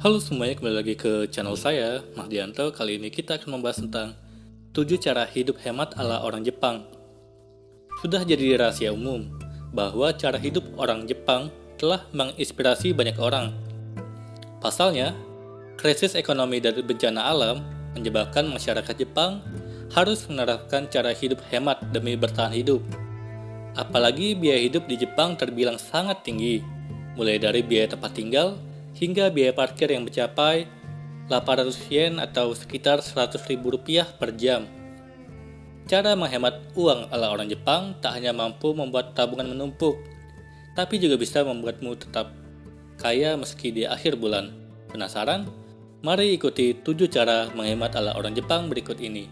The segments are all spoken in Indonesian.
Halo semuanya, kembali lagi ke channel saya, Mahdianto. Kali ini kita akan membahas tentang 7 cara hidup hemat ala orang Jepang. Sudah jadi rahasia umum bahwa cara hidup orang Jepang telah menginspirasi banyak orang. Pasalnya, krisis ekonomi dari bencana alam menyebabkan masyarakat Jepang harus menerapkan cara hidup hemat demi bertahan hidup. Apalagi biaya hidup di Jepang terbilang sangat tinggi, mulai dari biaya tempat tinggal hingga biaya parkir yang mencapai 800 yen atau sekitar 100.000 rupiah per jam. Cara menghemat uang ala orang Jepang tak hanya mampu membuat tabungan menumpuk, tapi juga bisa membuatmu tetap kaya meski di akhir bulan. Penasaran? Mari ikuti 7 cara menghemat ala orang Jepang berikut ini.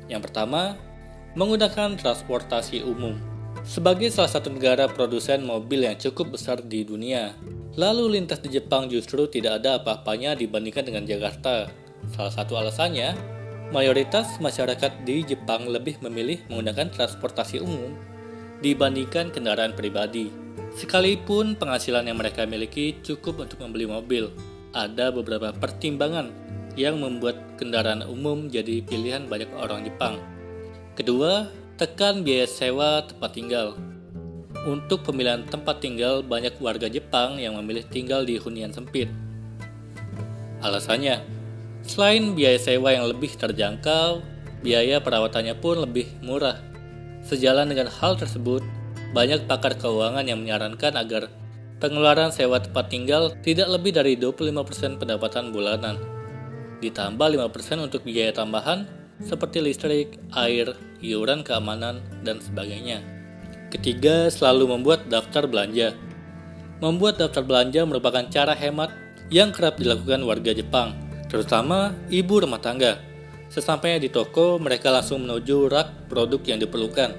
Yang pertama, menggunakan transportasi umum. Sebagai salah satu negara produsen mobil yang cukup besar di dunia, lalu lintas di Jepang justru tidak ada apa-apanya dibandingkan dengan Jakarta. Salah satu alasannya, mayoritas masyarakat di Jepang lebih memilih menggunakan transportasi umum dibandingkan kendaraan pribadi. Sekalipun penghasilan yang mereka miliki cukup untuk membeli mobil, ada beberapa pertimbangan yang membuat kendaraan umum jadi pilihan banyak orang Jepang. Kedua, tekan biaya sewa tempat tinggal. Untuk pemilihan tempat tinggal, banyak warga Jepang yang memilih tinggal di hunian sempit. Alasannya, selain biaya sewa yang lebih terjangkau, biaya perawatannya pun lebih murah. Sejalan dengan hal tersebut, banyak pakar keuangan yang menyarankan agar pengeluaran sewa tempat tinggal tidak lebih dari 25% pendapatan bulanan. Ditambah 5% untuk biaya tambahan seperti listrik, air, iuran keamanan, dan sebagainya. Ketiga, selalu membuat daftar belanja. Membuat daftar belanja merupakan cara hemat yang kerap dilakukan warga Jepang, terutama ibu rumah tangga. Sesampainya di toko, mereka langsung menuju rak produk yang diperlukan.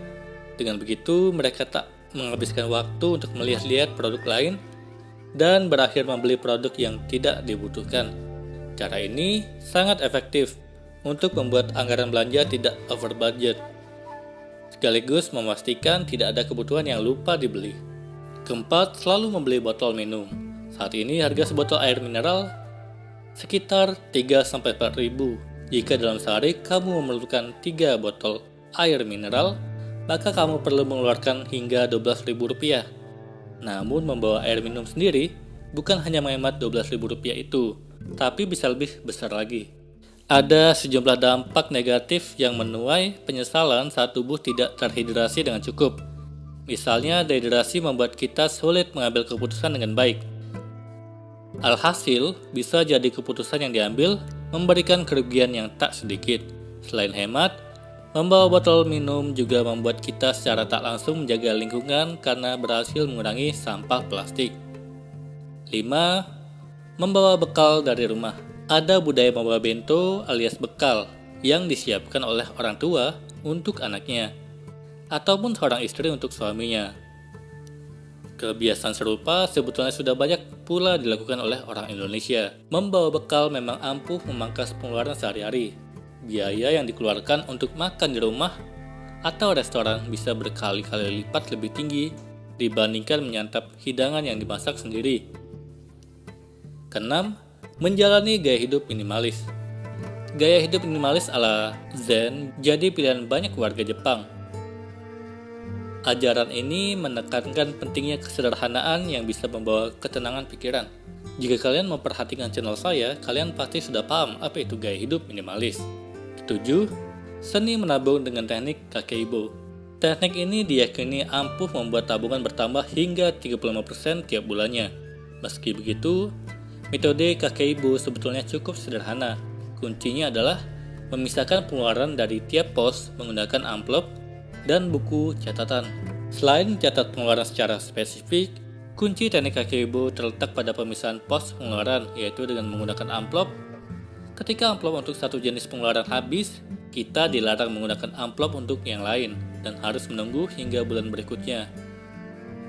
Dengan begitu, mereka tak menghabiskan waktu untuk melihat-lihat produk lain dan berakhir membeli produk yang tidak dibutuhkan. Cara ini sangat efektif untuk membuat anggaran belanja tidak over budget, sekaligus memastikan tidak ada kebutuhan yang lupa dibeli. Keempat, selalu membeli botol minum. Saat ini harga sebotol air mineral sekitar 3-4 ribu. Jika dalam sehari kamu memerlukan 3 botol air mineral, maka kamu perlu mengeluarkan hingga 12.000 rupiah. Namun membawa air minum sendiri bukan hanya menghemat 12.000 rupiah itu, tapi bisa lebih besar lagi. Ada sejumlah dampak negatif yang menuai penyesalan saat tubuh tidak terhidrasi dengan cukup. Misalnya, dehidrasi membuat kita sulit mengambil keputusan dengan baik. Alhasil, bisa jadi keputusan yang diambil memberikan kerugian yang tak sedikit. Selain hemat, membawa botol minum juga membuat kita secara tak langsung menjaga lingkungan karena berhasil mengurangi sampah plastik. 5. Membawa bekal dari rumah. Ada budaya membawa bento alias bekal yang disiapkan oleh orang tua untuk anaknya, ataupun seorang istri untuk suaminya. Kebiasaan serupa sebetulnya sudah banyak pula dilakukan oleh orang Indonesia. Membawa bekal memang ampuh memangkas pengeluaran sehari-hari. Biaya yang dikeluarkan untuk makan di rumah atau restoran bisa berkali-kali lipat lebih tinggi dibandingkan menyantap hidangan yang dimasak sendiri. Keenam, menjalani gaya hidup minimalis. Gaya hidup minimalis ala Zen jadi pilihan banyak warga Jepang. Ajaran ini menekankan pentingnya kesederhanaan yang bisa membawa ketenangan pikiran. Jika kalian memperhatikan channel saya, kalian pasti sudah paham apa itu gaya hidup minimalis. 7. Seni menabung dengan teknik Kakeibo. Teknik ini diyakini ampuh membuat tabungan bertambah hingga 35% tiap bulannya. Meski begitu, metode Kakeibo sebetulnya cukup sederhana. Kuncinya adalah memisahkan pengeluaran dari tiap pos menggunakan amplop dan buku catatan. Selain mencatat pengeluaran secara spesifik, kunci teknik Kakeibo terletak pada pemisahan pos pengeluaran, yaitu dengan menggunakan amplop. Ketika amplop untuk satu jenis pengeluaran habis, kita dilarang menggunakan amplop untuk yang lain dan harus menunggu hingga bulan berikutnya.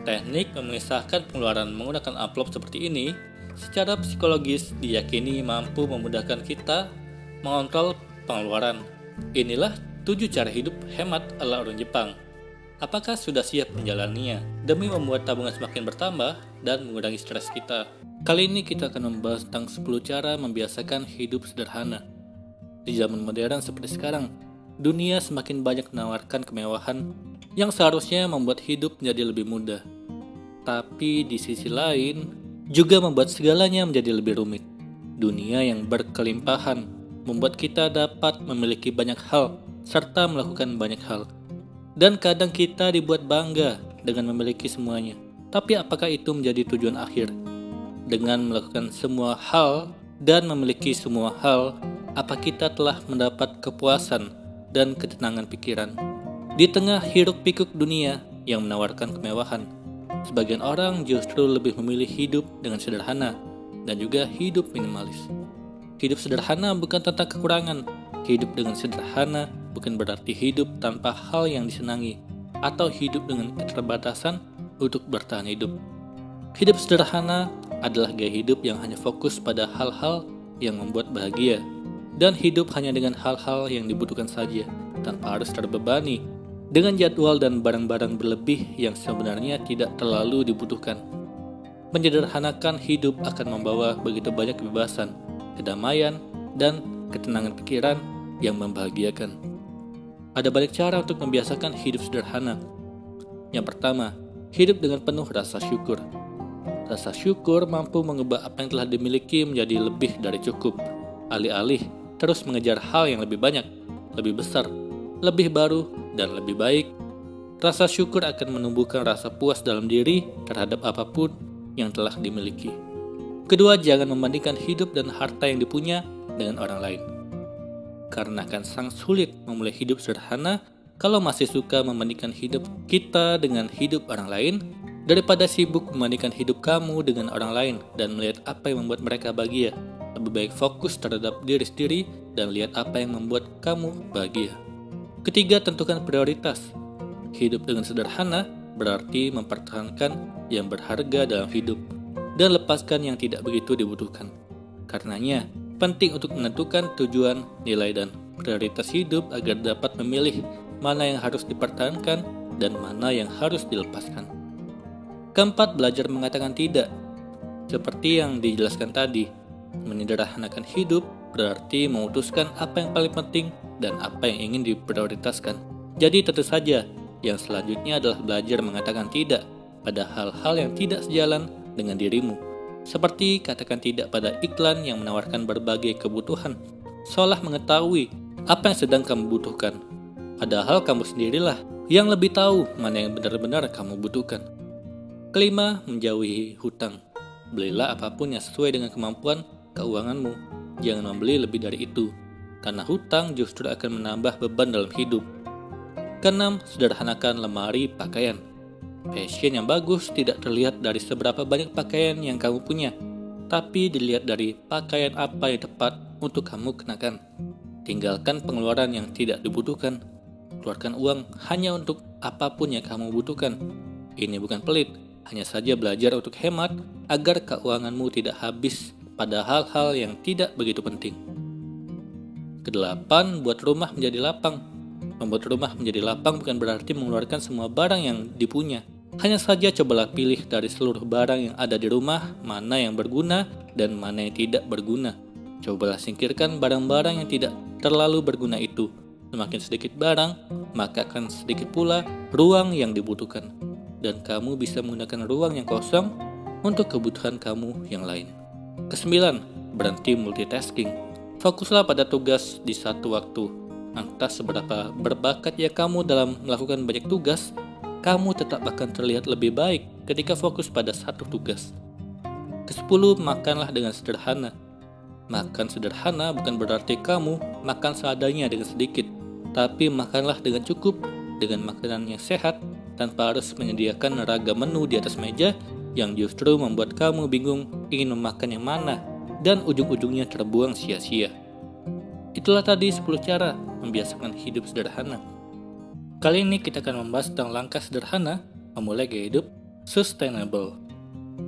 Teknik memisahkan pengeluaran menggunakan amplop seperti ini secara psikologis diyakini mampu memudahkan kita mengontrol pengeluaran. Inilah 7 cara hidup hemat ala orang Jepang. Apakah sudah siap menjalaninya demi membuat tabungan semakin bertambah dan mengurangi stres kita? Kali ini kita akan membahas tentang 10 cara membiasakan hidup sederhana. Di zaman modern seperti sekarang, dunia semakin banyak menawarkan kemewahan yang seharusnya membuat hidup menjadi lebih mudah. Tapi di sisi lain, juga membuat segalanya menjadi lebih rumit. Dunia yang berkelimpahan membuat kita dapat memiliki banyak hal serta melakukan banyak hal. Dan kadang kita dibuat bangga dengan memiliki semuanya. Tapi apakah itu menjadi tujuan akhir? Dengan melakukan semua hal dan memiliki semua hal, apa kita telah mendapat kepuasan dan ketenangan pikiran? Di tengah hiruk-pikuk dunia yang menawarkan kemewahan, sebagian orang justru lebih memilih hidup dengan sederhana dan juga hidup minimalis. Hidup sederhana bukan tentang kekurangan. Hidup dengan sederhana bukan berarti hidup tanpa hal yang disenangi atau hidup dengan keterbatasan untuk bertahan hidup. Hidup sederhana adalah gaya hidup yang hanya fokus pada hal-hal yang membuat bahagia dan hidup hanya dengan hal-hal yang dibutuhkan saja tanpa harus terbebani dengan jadwal dan barang-barang berlebih yang sebenarnya tidak terlalu dibutuhkan. Menyederhanakan hidup akan membawa begitu banyak kebebasan, kedamaian, dan ketenangan pikiran yang membahagiakan. Ada banyak cara untuk membiasakan hidup sederhana. Yang pertama, hidup dengan penuh rasa syukur. Rasa syukur mampu mengubah apa yang telah dimiliki menjadi lebih dari cukup, alih-alih terus mengejar hal yang lebih banyak, lebih besar, lebih baru, dan lebih baik. Rasa syukur akan menumbuhkan rasa puas dalam diri terhadap apapun yang telah dimiliki. Kedua, jangan membandingkan hidup dan harta yang dipunya dengan orang lain. Karena akan sangat sulit memulai hidup sederhana kalau masih suka membandingkan hidup kita dengan hidup orang lain, daripada sibuk membandingkan hidup kamu dengan orang lain dan melihat apa yang membuat mereka bahagia. Lebih baik fokus terhadap diri sendiri dan lihat apa yang membuat kamu bahagia. Ketiga, tentukan prioritas. Hidup dengan sederhana berarti mempertahankan yang berharga dalam hidup dan lepaskan yang tidak begitu dibutuhkan. Karenanya, penting untuk menentukan tujuan, nilai, dan prioritas hidup agar dapat memilih mana yang harus dipertahankan dan mana yang harus dilepaskan. Keempat, belajar mengatakan tidak. Seperti yang dijelaskan tadi, menyederhanakan hidup berarti memutuskan apa yang paling penting dan apa yang ingin diprioritaskan. Jadi tentu saja, yang selanjutnya adalah belajar mengatakan tidak pada hal-hal yang tidak sejalan dengan dirimu. Seperti katakan tidak pada iklan yang menawarkan berbagai kebutuhan, seolah mengetahui apa yang sedang kamu butuhkan. Padahal kamu sendirilah yang lebih tahu mana yang benar-benar kamu butuhkan. Kelima, menjauhi hutang. Belilah apapun yang sesuai dengan kemampuan keuanganmu. Jangan membeli lebih dari itu, karena hutang justru akan menambah beban dalam hidup. Keenam, sederhanakan lemari pakaian. Fashion yang bagus tidak terlihat dari seberapa banyak pakaian yang kamu punya, tapi dilihat dari pakaian apa yang tepat untuk kamu kenakan. Tinggalkan pengeluaran yang tidak dibutuhkan. Keluarkan uang hanya untuk apapun yang kamu butuhkan. Ini bukan pelit, hanya saja belajar untuk hemat agar keuanganmu tidak habis pada hal-hal yang tidak begitu penting. Kedelapan, buat rumah menjadi lapang. Membuat rumah menjadi lapang bukan berarti mengeluarkan semua barang yang dipunya. Hanya saja cobalah pilih dari seluruh barang yang ada di rumah, mana yang berguna dan mana yang tidak berguna. Cobalah singkirkan barang-barang yang tidak terlalu berguna itu. Semakin sedikit barang, maka akan sedikit pula ruang yang dibutuhkan. Dan kamu bisa menggunakan ruang yang kosong untuk kebutuhan kamu yang lain. Kesembilan, berhenti multitasking. Fokuslah pada tugas di satu waktu. Entah seberapa berbakat ya kamu dalam melakukan banyak tugas, kamu tetap akan terlihat lebih baik ketika fokus pada satu tugas. Kesepuluh, makanlah dengan sederhana. Makan sederhana bukan berarti kamu makan seadanya dengan sedikit, tapi makanlah dengan cukup, dengan makanan yang sehat, tanpa harus menyediakan ragam menu di atas meja yang justru membuat kamu bingung ingin memakan yang mana dan ujung-ujungnya terbuang sia-sia. Itulah tadi 10 cara membiasakan hidup sederhana. Kali ini kita akan membahas tentang langkah sederhana memulai gaya hidup sustainable.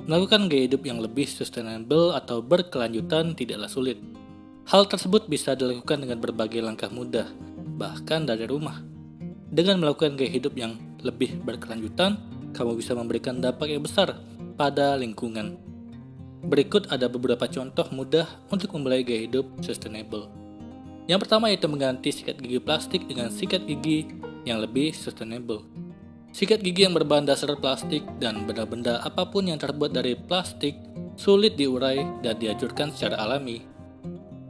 Melakukan gaya hidup yang lebih sustainable atau berkelanjutan tidaklah sulit. Hal tersebut bisa dilakukan dengan berbagai langkah mudah, bahkan dari rumah. Dengan melakukan gaya hidup yang lebih berkelanjutan, kamu bisa memberikan dampak yang besar pada lingkungan. Berikut ada beberapa contoh mudah untuk memulai gaya hidup sustainable. Yang pertama yaitu mengganti sikat gigi plastik dengan sikat gigi yang lebih sustainable. Sikat gigi yang berbahan dasar plastik dan benda-benda apapun yang terbuat dari plastik sulit diurai dan dihancurkan secara alami.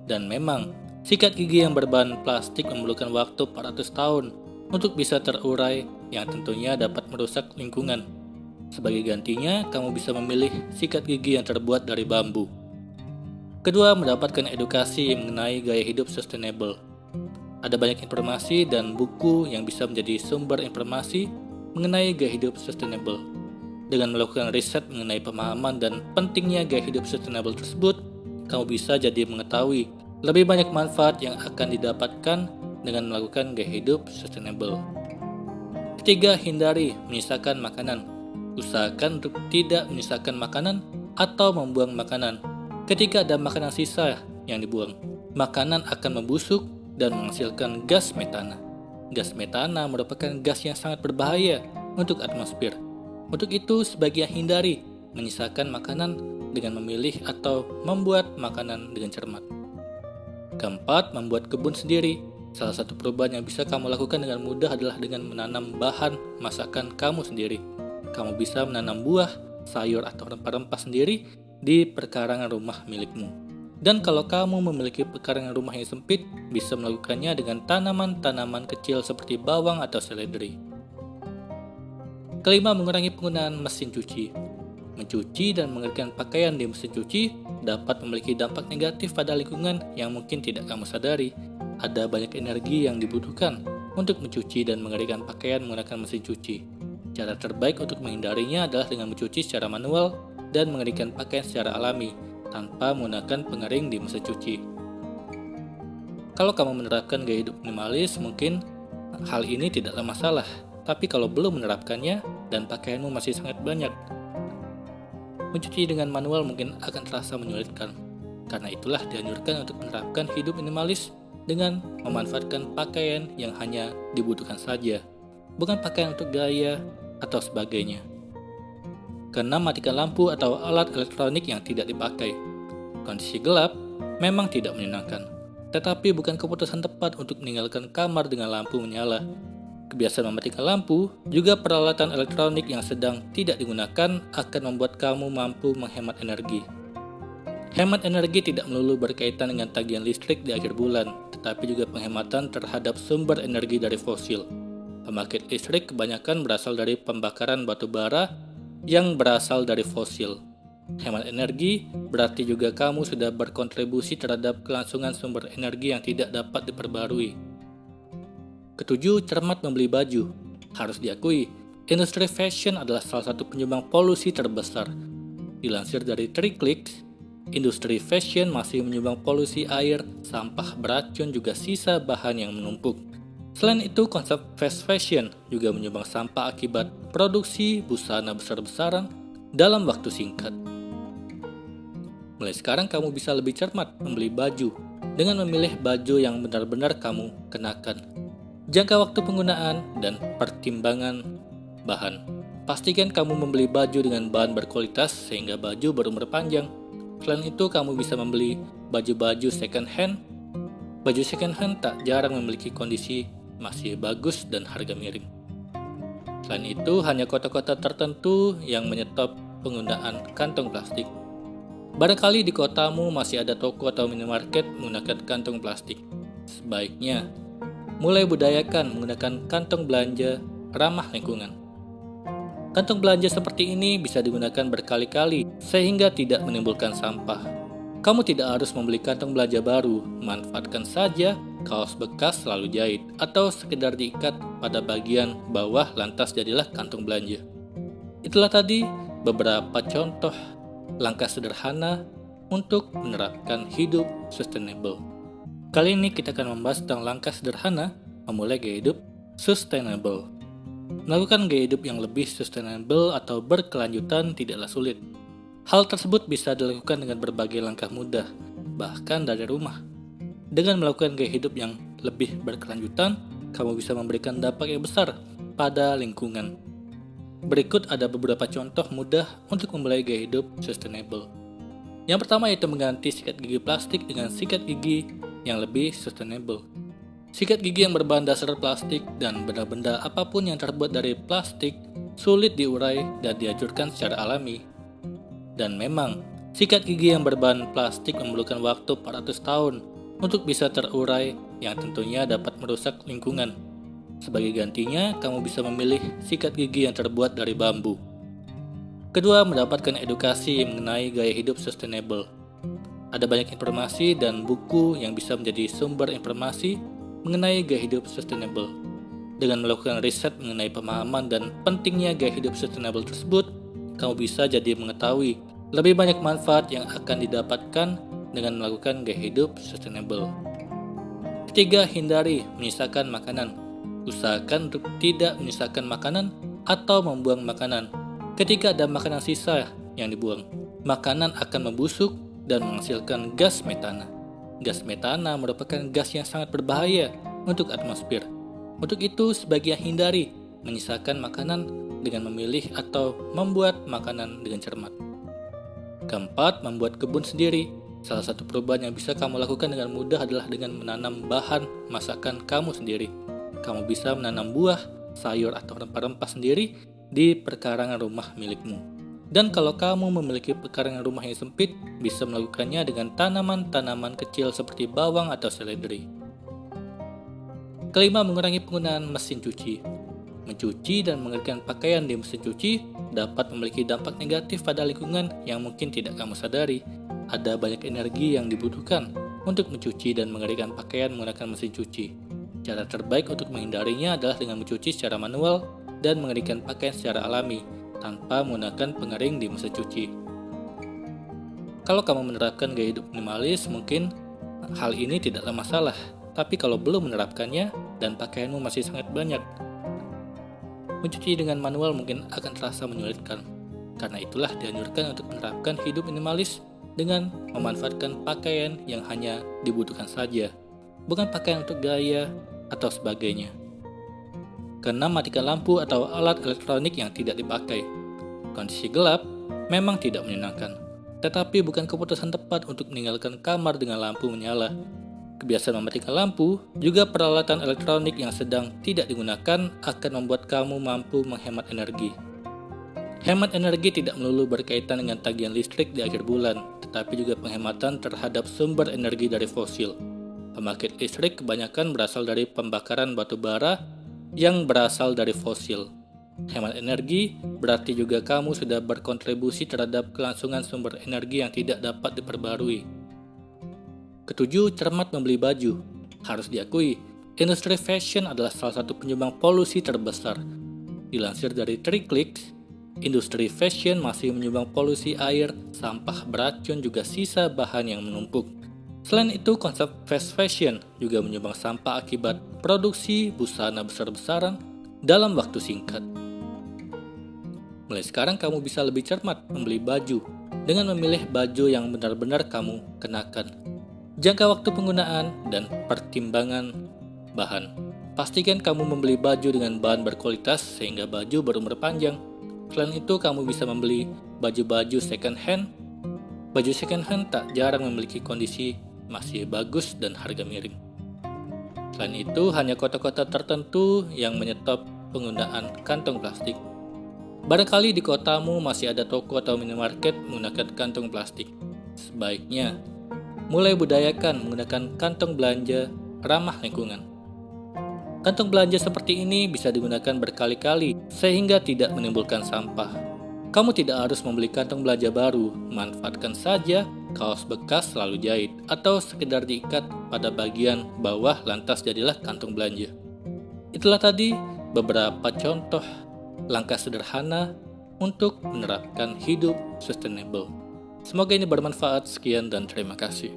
Dan memang, sikat gigi yang berbahan plastik memerlukan waktu 400 tahun untuk bisa terurai yang tentunya dapat merusak lingkungan. Sebagai gantinya, kamu bisa memilih sikat gigi yang terbuat dari bambu. Kedua, mendapatkan edukasi mengenai gaya hidup sustainable. Ada banyak informasi dan buku yang bisa menjadi sumber informasi mengenai gaya hidup sustainable. Dengan melakukan riset mengenai pemahaman dan pentingnya gaya hidup sustainable tersebut, kamu bisa jadi mengetahui lebih banyak manfaat yang akan didapatkan dengan melakukan gaya hidup sustainable. Ketiga, hindari menyisakan makanan. Usahakan untuk tidak menyisakan makanan atau membuang makanan. Ketika ada makanan sisa yang dibuang, makanan akan membusuk dan menghasilkan gas metana. Gas metana merupakan gas yang sangat berbahaya untuk atmosfer. Untuk itu, sebaiknya hindari menyisakan makanan dengan memilih atau membuat makanan dengan cermat. Keempat, membuat kebun sendiri. Salah satu perubahan yang bisa kamu lakukan dengan mudah adalah dengan menanam bahan masakan kamu sendiri. Kamu bisa menanam buah, sayur, atau rempah-rempah sendiri di perkarangan rumah milikmu. Dan kalau kamu memiliki perkarangan rumah yang sempit, bisa melakukannya dengan tanaman-tanaman kecil seperti bawang atau seledri. Kelima, mengurangi penggunaan mesin cuci. Mencuci dan mengeringkan pakaian di mesin cuci dapat memiliki dampak negatif pada lingkungan yang mungkin tidak kamu sadari. Ada banyak energi yang dibutuhkan untuk mencuci dan mengeringkan pakaian menggunakan mesin cuci. Cara terbaik untuk menghindarinya adalah dengan mencuci secara manual dan mengeringkan pakaian secara alami tanpa menggunakan pengering di mesin cuci. Kalau kamu menerapkan gaya hidup minimalis, mungkin hal ini tidaklah masalah. Tapi kalau belum menerapkannya dan pakaianmu masih sangat banyak, mencuci dengan manual mungkin akan terasa menyulitkan. Karena itulah dianjurkan untuk menerapkan hidup minimalis dengan memanfaatkan pakaian yang hanya dibutuhkan saja, bukan pakaian untuk gaya atau sebagainya. Keenam, matikan lampu atau alat elektronik yang tidak dipakai. Kondisi gelap memang tidak menyenangkan, tetapi bukan keputusan tepat untuk meninggalkan kamar dengan lampu menyala. Kebiasaan mematikan lampu, juga peralatan elektronik yang sedang tidak digunakan akan membuat kamu mampu menghemat energi. Hemat energi tidak melulu berkaitan dengan tagihan listrik di akhir bulan, tetapi juga penghematan terhadap sumber energi dari fosil. Pembangkit listrik kebanyakan berasal dari pembakaran batu bara yang berasal dari fosil. Hemat energi berarti juga kamu sudah berkontribusi terhadap kelangsungan sumber energi yang tidak dapat diperbarui. Ketujuh, cermat membeli baju. Harus diakui, industri fashion adalah salah satu penyumbang polusi terbesar. Dilansir dari 3Clicks, industri fashion masih menyumbang polusi air, sampah beracun, juga sisa bahan yang menumpuk. Selain itu, konsep fast fashion juga menyumbang sampah akibat produksi busana besar-besaran dalam waktu singkat. Mulai sekarang kamu bisa lebih cermat membeli baju dengan memilih baju yang benar-benar kamu kenakan. Jangka waktu penggunaan dan pertimbangan bahan. Pastikan kamu membeli baju dengan bahan berkualitas sehingga baju berumur panjang. Selain itu, kamu bisa membeli baju-baju second hand. Baju second hand tak jarang memiliki kondisi masih bagus dan harga miring. Selain itu, hanya kota-kota tertentu yang menyetop penggunaan kantong plastik. Barangkali di kotamu masih ada toko atau minimarket menggunakan kantong plastik. Sebaiknya mulai budayakan menggunakan kantong belanja ramah lingkungan. Kantong belanja seperti ini bisa digunakan berkali-kali sehingga tidak menimbulkan sampah. Kamu tidak harus membeli kantong belanja baru, manfaatkan saja kaos bekas selalu jahit atau sekedar diikat pada bagian bawah lantas jadilah kantong belanja. Itulah tadi beberapa contoh langkah sederhana untuk menerapkan hidup sustainable. Kali ini kita akan membahas tentang langkah sederhana memulai gaya hidup sustainable. Melakukan gaya hidup yang lebih sustainable atau berkelanjutan tidaklah sulit. Hal tersebut bisa dilakukan dengan berbagai langkah mudah, bahkan dari rumah. Dengan melakukan gaya hidup yang lebih berkelanjutan, kamu bisa memberikan dampak yang besar pada lingkungan. Berikut ada beberapa contoh mudah untuk memulai gaya hidup sustainable. Yang pertama yaitu mengganti sikat gigi plastik dengan sikat gigi yang lebih sustainable. Sikat gigi yang berbahan dasar plastik dan benda-benda apapun yang terbuat dari plastik sulit diurai dan dihancurkan secara alami. Dan memang, sikat gigi yang berbahan plastik memerlukan waktu 400 tahun untuk bisa terurai yang tentunya dapat merusak lingkungan. Sebagai gantinya, kamu bisa memilih sikat gigi yang terbuat dari bambu. Kedua, mendapatkan edukasi mengenai gaya hidup sustainable. Ada banyak informasi dan buku yang bisa menjadi sumber informasi mengenai gaya hidup sustainable. Dengan melakukan riset mengenai pemahaman dan pentingnya gaya hidup sustainable tersebut, kamu bisa jadi mengetahui lebih banyak manfaat yang akan didapatkan dengan melakukan gaya hidup sustainable. Ketiga, hindari menyisakan makanan. Usahakan untuk tidak menyisakan makanan atau membuang makanan. Ketika ada makanan sisa yang dibuang, makanan akan membusuk dan menghasilkan gas metana. Gas metana merupakan gas yang sangat berbahaya untuk atmosfer. Untuk itu, sebaiknya hindari menyisakan makanan dengan memilih atau membuat makanan dengan cermat. Keempat, membuat kebun sendiri. Salah satu perubahan yang bisa kamu lakukan dengan mudah adalah dengan menanam bahan masakan kamu sendiri. Kamu bisa menanam buah, sayur, atau rempah-rempah sendiri di perkarangan rumah milikmu. Dan kalau kamu memiliki perkarangan rumah yang sempit, bisa melakukannya dengan tanaman-tanaman kecil seperti bawang atau seledri. Kelima, mengurangi penggunaan mesin cuci. Mencuci dan mengeringkan pakaian di mesin cuci dapat memiliki dampak negatif pada lingkungan yang mungkin tidak kamu sadari. Ada banyak energi yang dibutuhkan untuk mencuci dan mengeringkan pakaian menggunakan mesin cuci. Cara terbaik untuk menghindarinya adalah dengan mencuci secara manual dan mengeringkan pakaian secara alami tanpa menggunakan pengering di mesin cuci. Kalau kamu menerapkan gaya hidup minimalis, mungkin hal ini tidaklah masalah. Tapi kalau belum menerapkannya dan pakaianmu masih sangat banyak, mencuci dengan manual mungkin akan terasa menyulitkan. Karena itulah dianjurkan untuk menerapkan hidup minimalis dengan memanfaatkan pakaian yang hanya dibutuhkan saja, bukan pakaian untuk gaya atau sebagainya. Keenam, matikan lampu atau alat elektronik yang tidak dipakai. Kondisi gelap memang tidak menyenangkan, tetapi bukan keputusan tepat untuk meninggalkan kamar dengan lampu menyala. Kebiasaan mematikan lampu, juga peralatan elektronik yang sedang tidak digunakan akan membuat kamu mampu menghemat energi. Hemat energi tidak melulu berkaitan dengan tagihan listrik di akhir bulan, tetapi juga penghematan terhadap sumber energi dari fosil. Pembangkit listrik kebanyakan berasal dari pembakaran batu bara yang berasal dari fosil. Hemat energi berarti juga kamu sudah berkontribusi terhadap kelangsungan sumber energi yang tidak dapat diperbarui. Ketujuh, cermat membeli baju. Harus diakui, industri fashion adalah salah satu penyumbang polusi terbesar. Dilansir dari 3Clicks, industri fashion masih menyumbang polusi air, sampah beracun, juga sisa bahan yang menumpuk. Selain itu, konsep fast fashion juga menyumbang sampah akibat produksi busana besar-besaran dalam waktu singkat. Mulai sekarang kamu bisa lebih cermat membeli baju dengan memilih baju yang benar-benar kamu kenakan. Jangka waktu penggunaan dan pertimbangan bahan. Pastikan kamu membeli baju dengan bahan berkualitas sehingga baju berumur panjang. Selain itu, kamu bisa membeli baju-baju second hand. Baju second hand tak jarang memiliki kondisi masih bagus dan harga miring. Selain itu, hanya kota-kota tertentu yang menyetop penggunaan kantong plastik. Barangkali di kotamu masih ada toko atau minimarket menggunakan kantong plastik. Sebaiknya mulai budayakan menggunakan kantong belanja ramah lingkungan. Kantong belanja seperti ini bisa digunakan berkali-kali sehingga tidak menimbulkan sampah. Kamu tidak harus membeli kantong belanja baru, manfaatkan saja kaos bekas selalu jahit atau sekedar diikat pada bagian bawah lantas jadilah kantong belanja. Itulah tadi beberapa contoh langkah sederhana untuk menerapkan hidup sustainable. Semoga ini bermanfaat. Sekian dan terima kasih.